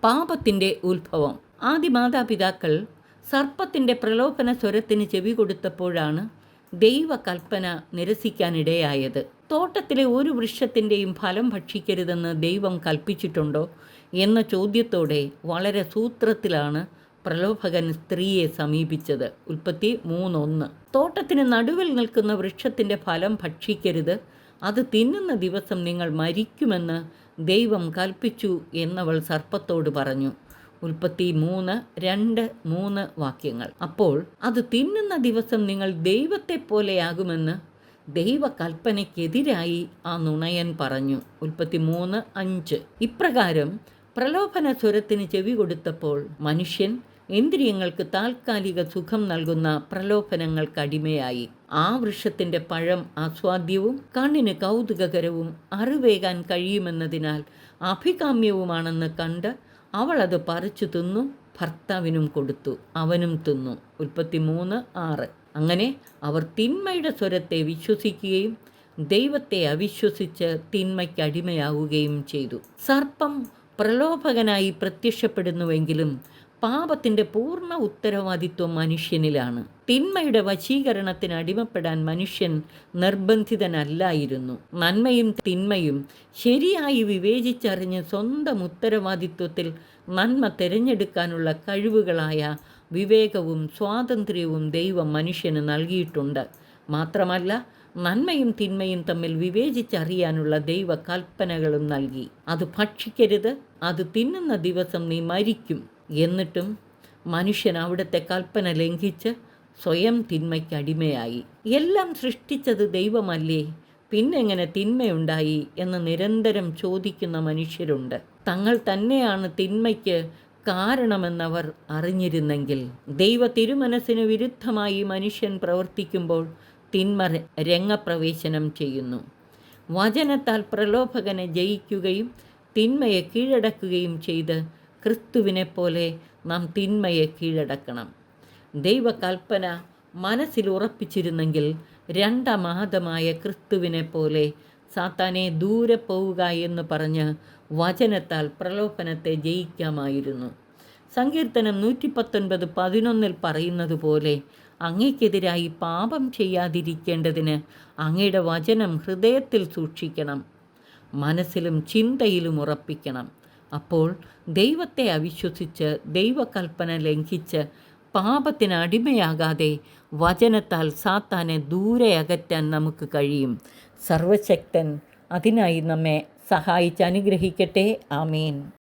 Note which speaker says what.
Speaker 1: പാപത്തിൻ്റെ ഉത്ഭവം. ആദി മാതാപിതാക്കൾ സർപ്പത്തിൻ്റെ പ്രലോഭന സ്വരത്തിന് ചെവി കൊടുത്തപ്പോഴാണ് ദൈവകൽപ്പന നിരസിക്കാനിടയായത്. തോട്ടത്തിലെ ഒരു വൃക്ഷത്തിൻ്റെയും ഫലം ഭക്ഷിക്കരുതെന്ന് ദൈവം കൽപ്പിച്ചിട്ടുണ്ടോ എന്ന ചോദ്യത്തോടെ വളരെ സൂത്രത്തിലാണ് പ്രലോഭകൻ സ്ത്രീയെ സമീപിച്ചത്. ഉൽപ്പത്തി 3:1. തോട്ടത്തിന് നടുവിൽ നിൽക്കുന്ന വൃക്ഷത്തിൻ്റെ ഫലം ഭക്ഷിക്കരുത്, അത് തിന്നുന്ന ദിവസം നിങ്ങൾ മരിക്കുമെന്ന് ദൈവം കൽപ്പിച്ചു എന്നവൾ സർപ്പത്തോട് പറഞ്ഞു. ഉൽപ്പത്തി 3:2-3 വാക്യങ്ങൾ. അപ്പോൾ അത് തിന്നുന്ന ദിവസം നിങ്ങൾ ദൈവത്തെ പോലെയാകുമെന്ന് ദൈവകൽപ്പനയ്ക്കെതിരായി ആ നുണയൻ പറഞ്ഞു. ഉൽപ്പത്തി 3:5. ഇപ്രകാരം പ്രലോഭന സ്വരത്തിന് ചെവി കൊടുത്തപ്പോൾ മനുഷ്യൻ ഇന്ദ്രിയങ്ങൾക്ക് താൽക്കാലിക സുഖം നൽകുന്ന പ്രലോഭനങ്ങൾക്കടിമയായി. ആ വൃക്ഷത്തിൻ്റെ പഴം ആസ്വാദ്യവും കണ്ണിന് കൗതുകകരവും അറിവേകാൻ കഴിയുമെന്നതിനാൽ അഭികാമ്യവുമാണെന്ന് കണ്ട് അവൾ അത് പറിച്ചു തിന്നു, ഭർത്താവിനും കൊടുത്തു, അവനും തിന്നു. ഉൽപ്പത്തി 3:6. അങ്ങനെ അവർ തിന്മയുടെ സ്വരത്തെ വിശ്വസിക്കുകയും ദൈവത്തെ അവിശ്വസിച്ച് തിന്മയ്ക്കടിമയാവുകയും ചെയ്തു. സർപ്പം പ്രലോഭകനായി പ്രത്യക്ഷപ്പെടുന്നുവെങ്കിലും പാപത്തിൻ്റെ പൂർണ്ണ ഉത്തരവാദിത്വം മനുഷ്യനിലാണ്. തിന്മയുടെ വശീകരണത്തിന് അടിമപ്പെടാൻ മനുഷ്യൻ നിർബന്ധിതനല്ലായിരുന്നു. നന്മയും തിന്മയും ശരിയായി വിവേചിച്ചറിഞ്ഞ് സ്വന്തം ഉത്തരവാദിത്വത്തിൽ നന്മ തിരഞ്ഞെടുക്കാനുള്ള കഴിവുകളായ വിവേകവും സ്വാതന്ത്ര്യവും ദൈവം മനുഷ്യന് നൽകിയിട്ടുണ്ട്. മാത്രമല്ല, നന്മയും തിന്മയും തമ്മിൽ വിവേചിച്ചറിയാനുള്ള ദൈവ കൽപ്പനകളും നൽകി. അത് ഭക്ഷിക്കരുത്, അത് തിന്നുന്ന ദിവസം നീ മരിക്കും. എന്നിട്ടും മനുഷ്യൻ അവിടുത്തെ കൽപ്പന ലംഘിച്ച് സ്വയം തിന്മയ്ക്കടിമയായി. എല്ലാം സൃഷ്ടിച്ചത് ദൈവമല്ലേ, പിന്നെങ്ങനെ തിന്മയുണ്ടായി എന്ന് നിരന്തരം ചോദിക്കുന്ന മനുഷ്യരുണ്ട്. തങ്ങൾ തന്നെയാണ് തിന്മയ്ക്ക് കാരണമെന്നവർ അറിഞ്ഞിരുന്നെങ്കിൽ. ദൈവ തിരുമനസ്സിന് വിരുദ്ധമായി മനുഷ്യൻ പ്രവർത്തിക്കുമ്പോൾ തിന്മ രംഗപ്രവേശനം ചെയ്യുന്നു. വചനത്താൽ പ്രലോഭകനെ ജയിക്കുകയും തിന്മയെ കീഴടക്കുകയും ചെയ്ത് ക്രിസ്തുവിനെ പോലെ നാം തിന്മയെ കീഴടക്കണം. ദൈവകൽപ്പന മനസ്സിൽ ഉറപ്പിച്ചിരുന്നെങ്കിൽ രണ്ടാം ആദമായ ക്രിസ്തുവിനെ പോലെ സാത്താനെ ദൂരെ പോവുക എന്ന് പറഞ്ഞ് വചനത്താൽ പ്രലോഭനത്തെ ജയിക്കാമായിരുന്നു. സങ്കീർത്തനം 119:11 പറയുന്നത് പോലെ അങ്ങയ്ക്കെതിരായി പാപം ചെയ്യാതിരിക്കേണ്ടതിന് അങ്ങയുടെ വചനം ഹൃദയത്തിൽ സൂക്ഷിക്കണം, മനസ്സിലും ചിന്തയിലും ഉറപ്പിക്കണം. അപ്പോൾ ദൈവത്തെ അവിശ്വസിച്ച് ദൈവകൽപ്പന ലംഘിച്ച് പാപത്തിന് അടിമയാകാതെ വചനത്താൽ സാത്താനെ ദൂരെ അകറ്റാൻ നമുക്ക് കഴിയും. സർവശക്തൻ അതിനായി നമ്മെ സഹായിച്ച് അനുഗ്രഹിക്കട്ടെ. ആമേൻ.